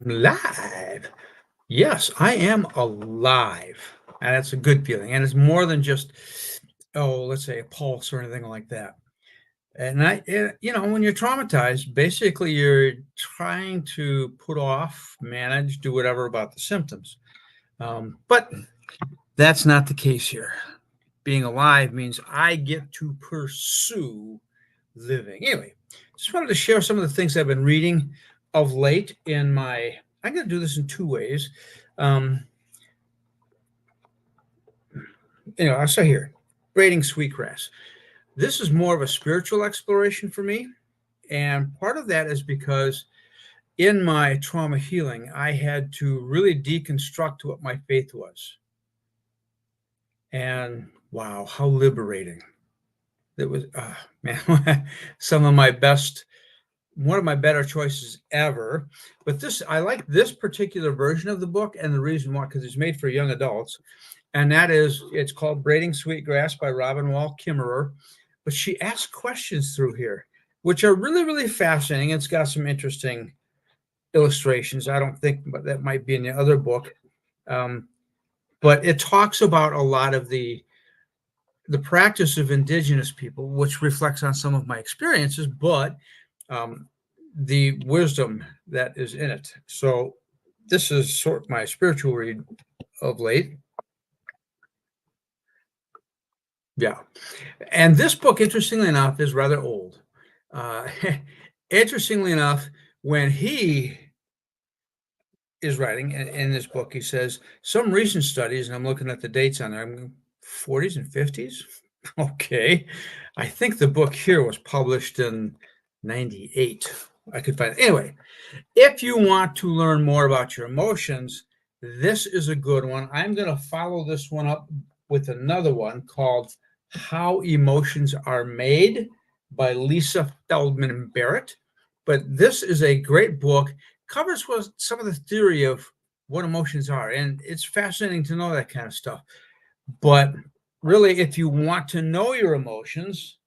Live. Yes, I am alive. And that's a good feeling. And it's more than just, oh, let's say a pulse or anything like that. And when you're traumatized, basically you're trying to put off, manage, do whatever about the symptoms. But that's not the case here. Being alive means I get to pursue living. Anyway, just wanted to share some of the things I've been reading of late I'm going to do this in two ways. Um, I'll say here, braiding sweetgrass. This is more of a spiritual exploration for me. And part of that is because in my trauma healing, I had to really deconstruct what my faith was. And wow, how liberating. It was, man, some of my best, one of my better choices ever. But I like this particular version of the book, and the reason why, because it's made for young adults. And it's called Braiding Sweetgrass by Robin Wall Kimmerer. But she asks questions through here, which are really, really fascinating. It's got some interesting illustrations. I don't think that might be in the other book. But it talks about a lot of the practice of indigenous people, which reflects on some of my experiences, but the wisdom that is in it. So this is sort of my spiritual read of late. Yeah. And this book, interestingly enough, is rather old. Interestingly enough, when he is writing in this book, he says some recent studies, and I'm looking at the dates on there, 40s and 50s. Okay. I think the book here was published in 98. I could find it. Anyway, if you want to learn more about your emotions, this is a good one. I'm going to follow this one up with another one called How Emotions Are Made by Lisa Feldman Barrett. But this is a great book, covers some of the theory of what emotions are. And it's fascinating to know that kind of stuff. But really, if you want to know your emotions,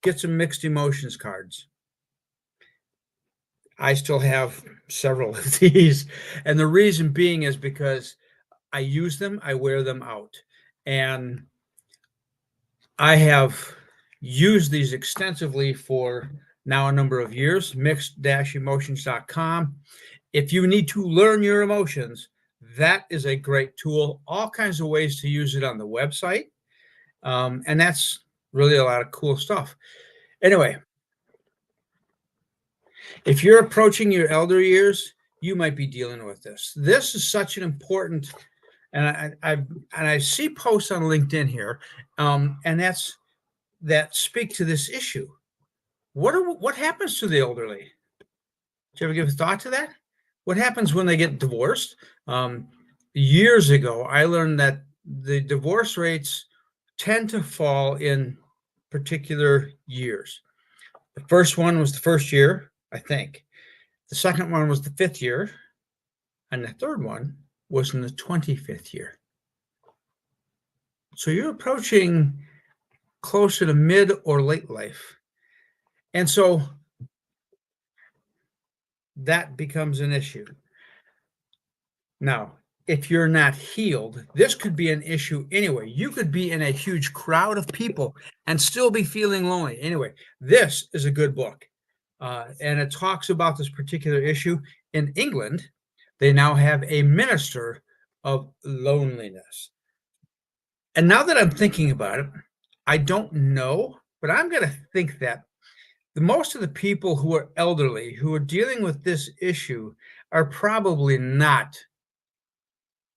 get some mixed emotions cards. I still have several of these. And the reason being is because I use them, I wear them out. And I have used these extensively for now a number of years, mixed-emotions.com. If you need to learn your emotions, that is a great tool. All kinds of ways to use it on the website. And that's really a lot of cool stuff. Anyway, if you're approaching your elder years, you might be dealing with this. This is such an important, and I see posts on LinkedIn here, and that speak to this issue. What happens to the elderly? Did you ever give a thought to that? What happens when they get divorced? Years ago, I learned that the divorce rates tend to fall in particular years. The first one was the first year, I think. The second one was the fifth year. And the third one was in the 25th year. So you're approaching closer to mid or late life. And so that becomes an issue. Now, if you're not healed, this could be an issue anyway. You could be in a huge crowd of people and still be feeling lonely. Anyway, this is a good book. And it talks about this particular issue. In England, they now have a minister of loneliness. And now that I'm thinking about it, I don't know, but I'm going to think that most of the people who are elderly, who are dealing with this issue, are probably not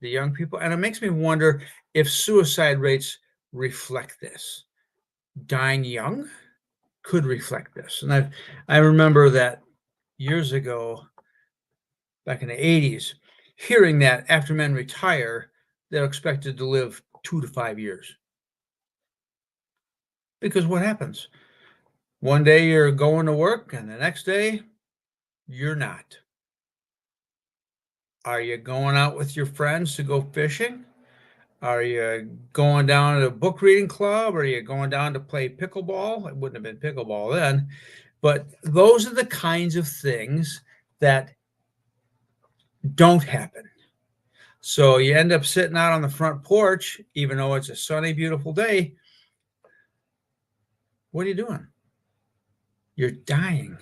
the young people. And it makes me wonder if suicide rates reflect this. Dying young could reflect this. And I remember that years ago, back in the 80s, hearing that after men retire, they're expected to live 2 to 5 years. Because what happens? One day you're going to work and the next day you're not. Are you going out with your friends to go fishing? Are you going down to a book reading club? Are you going down to play pickleball? It wouldn't have been pickleball then. But those are the kinds of things that don't happen. So you end up sitting out on the front porch, even though it's a sunny, beautiful day. What are you doing? You're dying.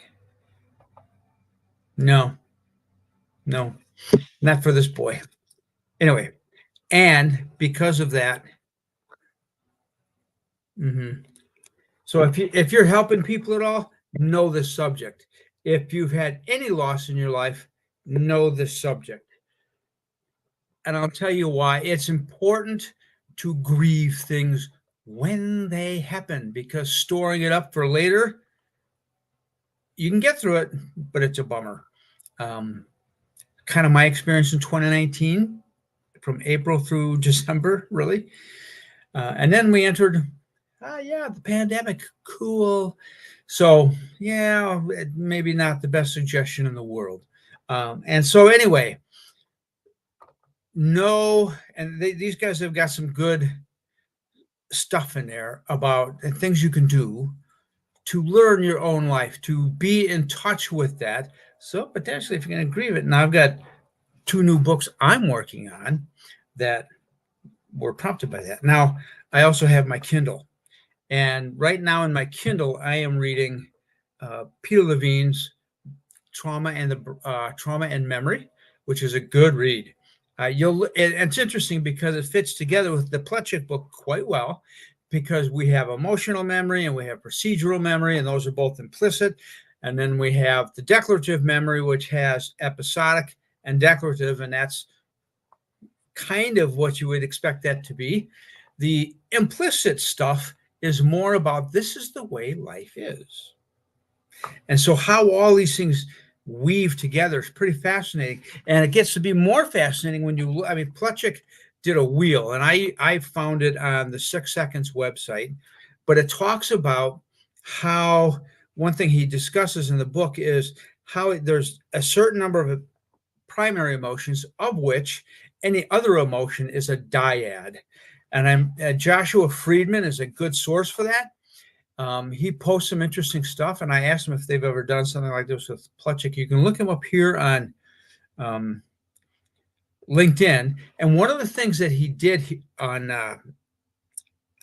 No, not for this boy. Anyway, and because of that, so if you're helping people at all, know this subject. If you've had any loss in your life, know this subject. And I'll tell you why. It's important to grieve things when they happen, because storing it up for later, you can get through it, but it's a bummer. Kind of my experience in 2019, from April through December, really. And then we entered, the pandemic, cool. So, yeah, maybe not the best suggestion in the world. And so, anyway, no, and these guys have got some good stuff in there about things you can do to learn your own life, to be in touch with that. So, potentially, if you're going to grieve it, now I've got 2 new books I'm working on that were prompted by that. Now, I also have my Kindle. And right now in my Kindle, I am reading Peter Levine's Trauma and Memory, which is a good read. It's interesting because it fits together with the Plutchik book quite well, because we have emotional memory and we have procedural memory, and those are both implicit. And then we have the declarative memory, which has episodic and declarative, and that's kind of what you would expect that to be. The implicit stuff is more about this is the way life is. And so how all these things weave together is pretty fascinating. And it gets to be more fascinating when you look. I mean, Plutchik did a wheel, and I found it on the 6 Seconds website, but it talks about how one thing he discusses in the book is how there's a certain number of primary emotions, of which any other emotion is a dyad. And Joshua Friedman is a good source for that. He posts some interesting stuff, and I asked him if they've ever done something like this with Plutchik. You can look him up here on LinkedIn. And one of the things that he did on that,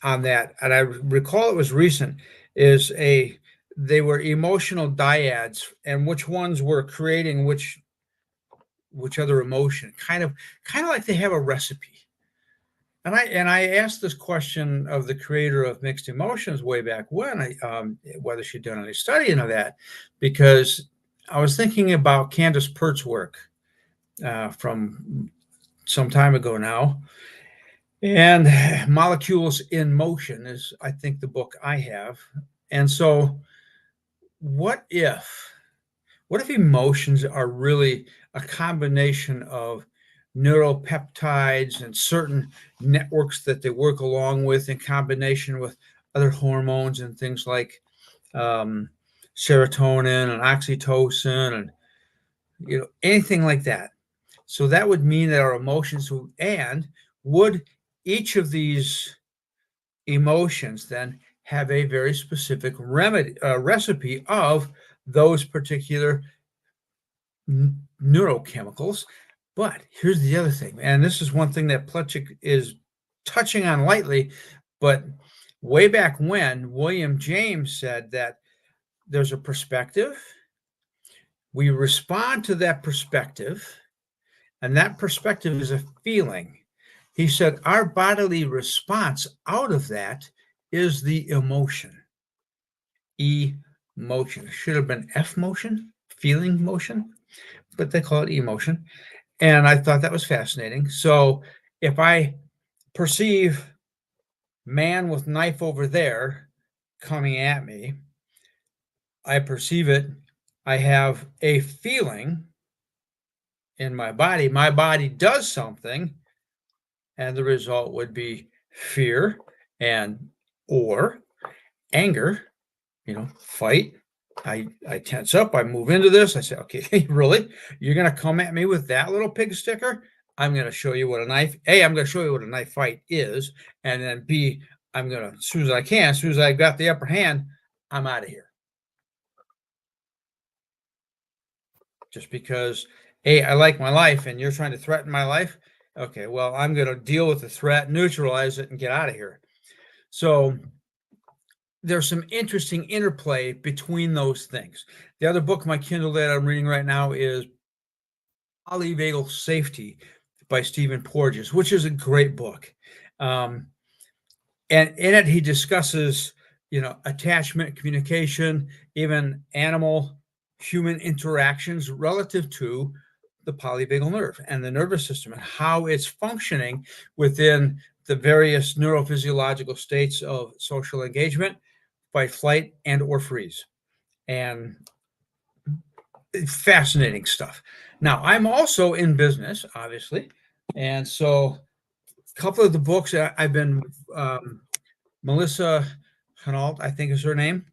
and I recall it was recent, is they were emotional dyads, and which ones were creating which other emotion, kind of like they have a recipe. And I asked this question of the creator of Mixed Emotions way back when, whether she'd done any studying of that, because I was thinking about Candace Pert's work from some time ago now. And Molecules in Motion is, I think, the book I have. And so what if emotions are really a combination of neuropeptides and certain networks that they work along with in combination with other hormones and things like serotonin and oxytocin and anything like that. So that would mean that our emotions would each of these emotions then have a very specific recipe of those particular neurochemicals. But here's the other thing, and this is one thing that Plutchik is touching on lightly, but way back when, William James said that there's a perspective, we respond to that perspective, and that perspective is a feeling. He said our bodily response out of that is the emotion. Emotion. Should have been F motion, feeling motion, but they call it emotion. And I thought that was fascinating. So if I perceive man with knife over there coming at me, I perceive it, I have a feeling in my body does something, and the result would be fear or anger, fight. I tense up, I move into this, I say, okay, really? You're going to come at me with that little pig sticker? I'm going to show you what I'm going to show you what a knife fight is. And then B, I'm going to, as soon as I got the upper hand, I'm out of here. Just because hey, I like my life and you're trying to threaten my life. Okay, well, I'm going to deal with the threat, neutralize it, and get out of here. So there's some interesting interplay between those things. The other book, my Kindle, that I'm reading right now is Polyvagal Safety by Stephen Porges, which is a great book. And in it, he discusses, attachment, communication, even animal human interactions relative to the polyvagal nerve and the nervous system and how it's functioning within the various neurophysiological states of social engagement, fight, flight, and or freeze. And fascinating stuff. Now, I'm also in business, obviously. And so a couple of the books I've been, Melissa Hinault, I think is her name.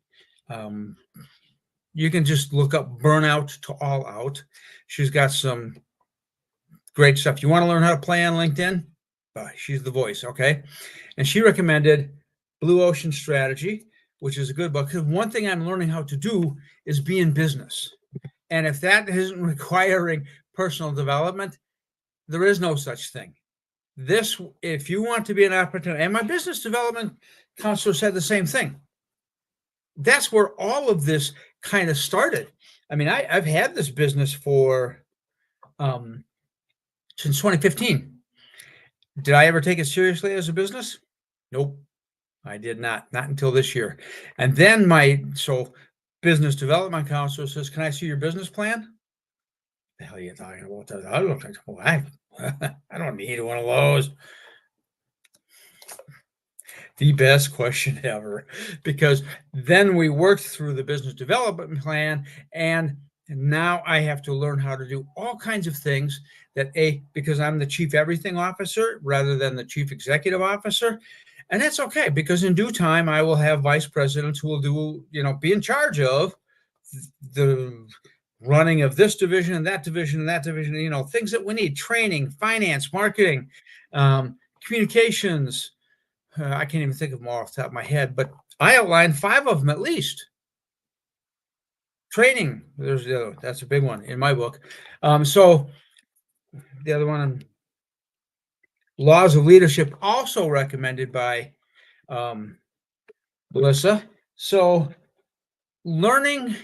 You can just look up Burnout to All Out. She's got some great stuff. You want to learn how to play on LinkedIn? She's the voice, okay? And she recommended Blue Ocean Strategy, which is a good book. Because one thing I'm learning how to do is be in business. And if that isn't requiring personal development, there is no such thing. If you want to be an opportunity, and my business development counselor said the same thing. That's where all of this kind of started. I mean, I've had this business for since 2015. Did I ever take it seriously as a business? Nope, I did not until this year. And then so business development counselor says, can I see your business plan? The hell are you talking about? I don't need one of those. The best question ever, because then we worked through the business development plan, and now I have to learn how to do all kinds of things because I'm the chief everything officer rather than the chief executive officer. And that's okay, because in due time, I will have vice presidents who will be in charge of the running of this division and that division and that division, things that we need: training, finance, marketing, communications. I can't even think of them all off the top of my head, but I outlined 5 of them at least. Training, that's a big one in my book. So the other one, Laws of Leadership, also recommended by Melissa. So learning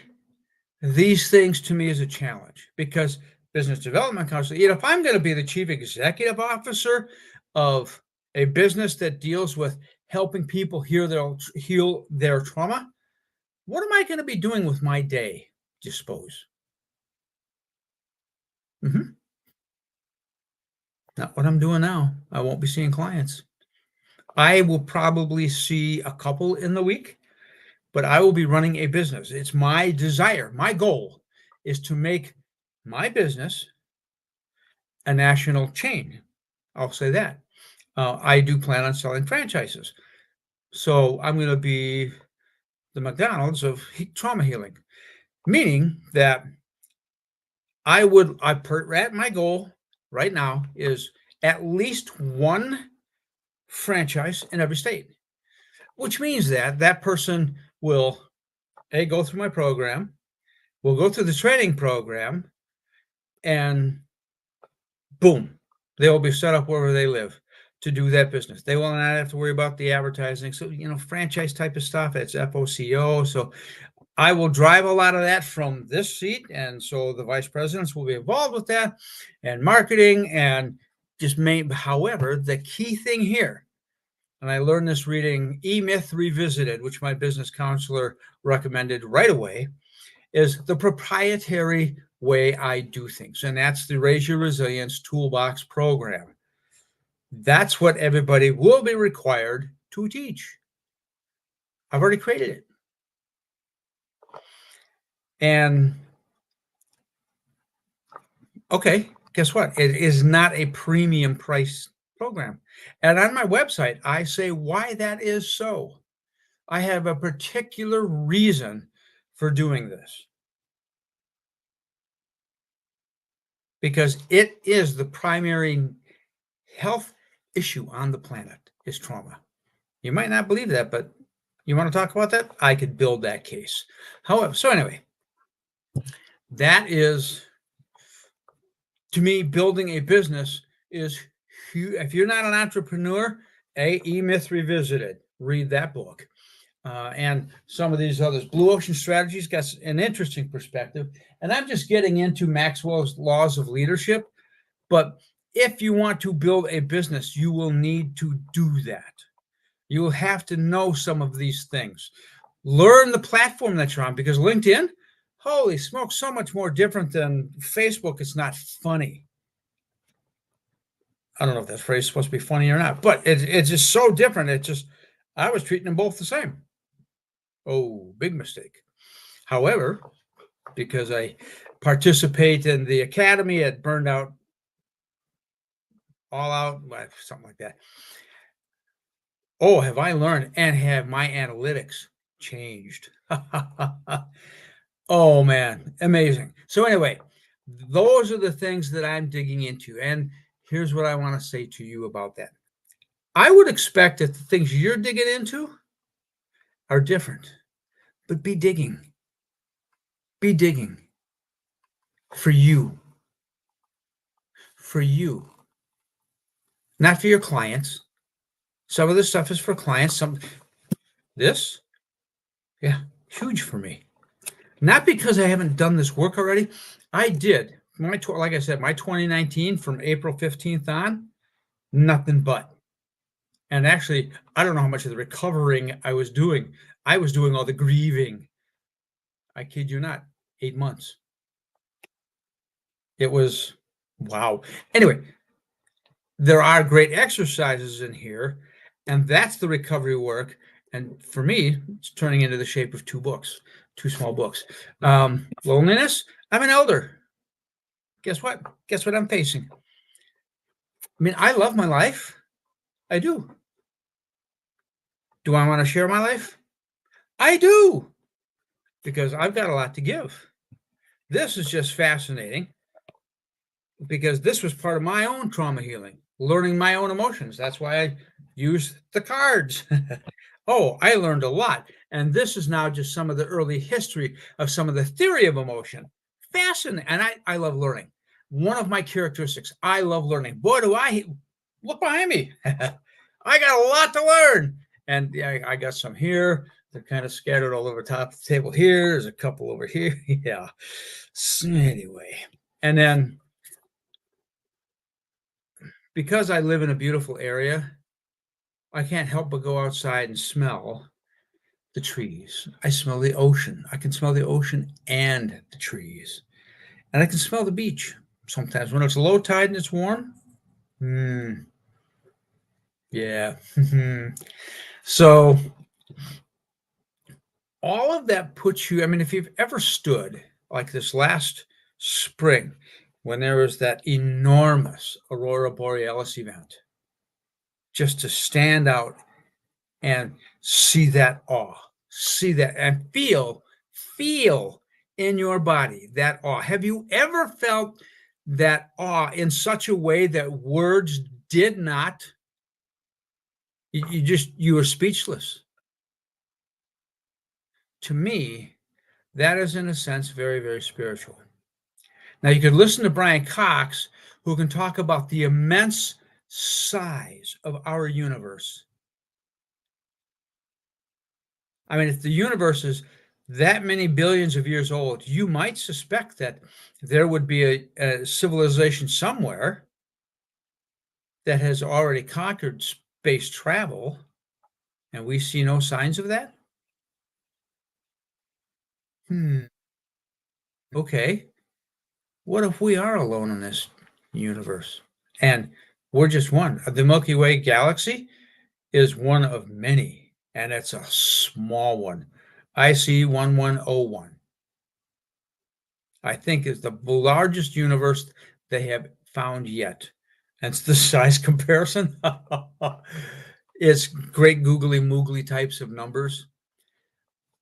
these things to me is a challenge, because business development counselor, if I'm going to be the chief executive officer of a business that deals with helping people heal their trauma, what am I going to be doing with my day, do you suppose? Not what I'm doing now. I won't be seeing clients. I will probably see a couple in the week, but I will be running a business. It's my desire. My goal is to make my business a national chain. I'll say that. I do plan on selling franchises. So I'm going to be the McDonald's of trauma healing, meaning that my goal right now is at least one franchise in every state, which means that person will go through my program, will go through the training program, and boom, they will be set up wherever they live to do that business. They will not have to worry about the advertising. So, franchise type of stuff, it's FOCO. So I will drive a lot of that from this seat. And so the vice presidents will be involved with that, and marketing, and however, the key thing here, and I learned this reading E-Myth Revisited, which my business counselor recommended right away, is the proprietary way I do things. And that's the Raise Your Resilience Toolbox program. That's what everybody will be required to teach. I've already created it. And okay, guess what? It is not a premium price program. And on my website, I say why that is so. I have a particular reason for doing this, because it is the primary health issue on the planet is trauma. You might not believe that, but you want to talk about that? I could build that case. However, so anyway, that is to me, building a business is huge. If you're not an entrepreneur, E-Myth Revisited, read that book. And some of these others. Blue Ocean Strategies got an interesting perspective. And I'm just getting into Maxwell's laws of leadership. But if you want to build a business, you will need to do that. You will have to know some of these things. Learn the platform that you're on, because LinkedIn, holy smoke, so much more different than Facebook. It's not funny. I don't know if that phrase is supposed to be funny or not, but it's just so different. I was treating them both the same. Oh, big mistake. However, because I participate in the academy at Burned Out, All Out, something like that. Oh, have I learned, and have my analytics changed? Oh, man, amazing. So anyway, those are the things that I'm digging into. And here's what I want to say to you about that. I would expect that the things you're digging into are different, but be digging. Be digging for you. For you. Not for your clients. Some of this stuff is for clients. This, yeah, huge for me. Not because I haven't done this work already. I did. Like I said, my 2019 from April 15th on, nothing but. And actually, I don't know how much of the recovering I was doing. I was doing all the grieving. I kid you not, 8 months. It was, wow. Anyway, there are great exercises in here, and that's the recovery work. And for me, it's turning into the shape of 2 books, 2 small books. Loneliness, I'm an elder. Guess what? Guess what I'm facing? I mean, I love my life. I do. Do I want to share my life? I do, because I've got a lot to give. This is just fascinating, because this was part of my own trauma healing, learning my own emotions. That's why I use the cards. Oh, I learned a lot. And this is now just some of the early history of some of the theory of emotion. Fascinating. And I love learning. One of my characteristics, I love learning. Boy, do I look behind me. I got a lot to learn. And yeah, I got some here. They're kind of scattered all over top of the table here. There's a couple over here. Yeah. So anyway, and then because I live in a beautiful area, I can't help but go outside and smell the trees. I smell the ocean. I can smell the ocean and the trees. And I can smell the beach sometimes when it's low tide and it's warm. Yeah. So all of that puts you, I mean, if you've ever stood like this last spring when there was that enormous Aurora Borealis event, just to stand out and see that awe, see that and feel in your body that awe. Have you ever felt that awe in such a way that words did not? You were speechless. To me, that is in a sense very, very spiritual. Now you could listen to Brian Cox, who can talk about the immense size of our universe. I mean, if the universe is that many billions of years old, you might suspect that there would be a civilization somewhere that has already conquered space travel, and we see no signs of that. Okay. What if we are alone in this universe? And we're just one. The Milky Way galaxy is one of many, and it's a small one. IC 1101. I think is the largest universe they have found yet. And it's the size comparison. It's great googly moogly types of numbers.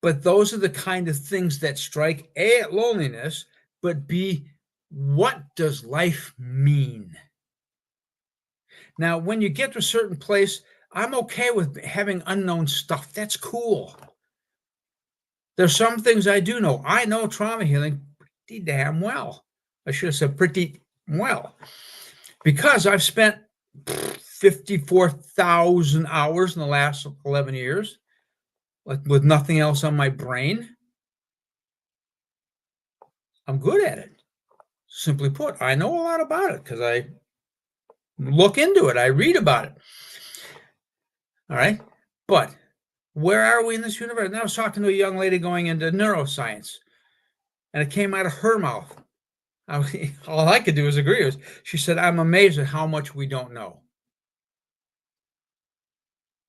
But those are the kind of things that strike A, at loneliness, but B, what does life mean? Now, when you get to a certain place, I'm okay with having unknown stuff. That's cool. There's some things I do know. I know trauma healing pretty damn well. I should have said pretty Well, because I've spent 54,000 hours in the last 11 years, like with nothing else on my brain, I'm good at it. Simply put, I know a lot about it because I look into it, I read about it. All right. But where are we in this universe? And I was talking to a young lady going into neuroscience, and it came out of her mouth. All I could do was agree. She said, I'm amazed at how much we don't know.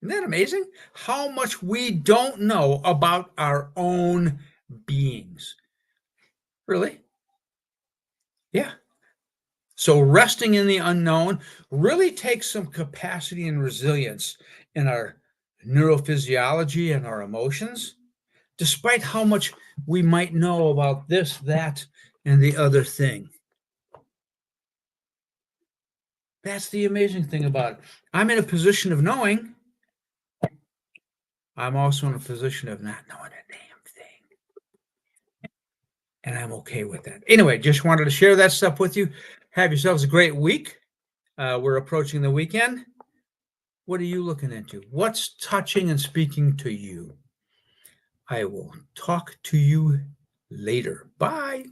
Isn't that amazing? How much we don't know about our own beings. Really? Yeah. So resting in the unknown really takes some capacity and resilience in our neurophysiology and our emotions, despite how much we might know about this, that, and the other thing. That's the amazing thing about it. I'm in a position of knowing. I'm also in a position of not knowing a damn thing. And I'm okay with that. Anyway, just wanted to share that stuff with you. Have yourselves a great week. We're approaching the weekend. What are you looking into? What's touching and speaking to you? I will talk to you later. Bye.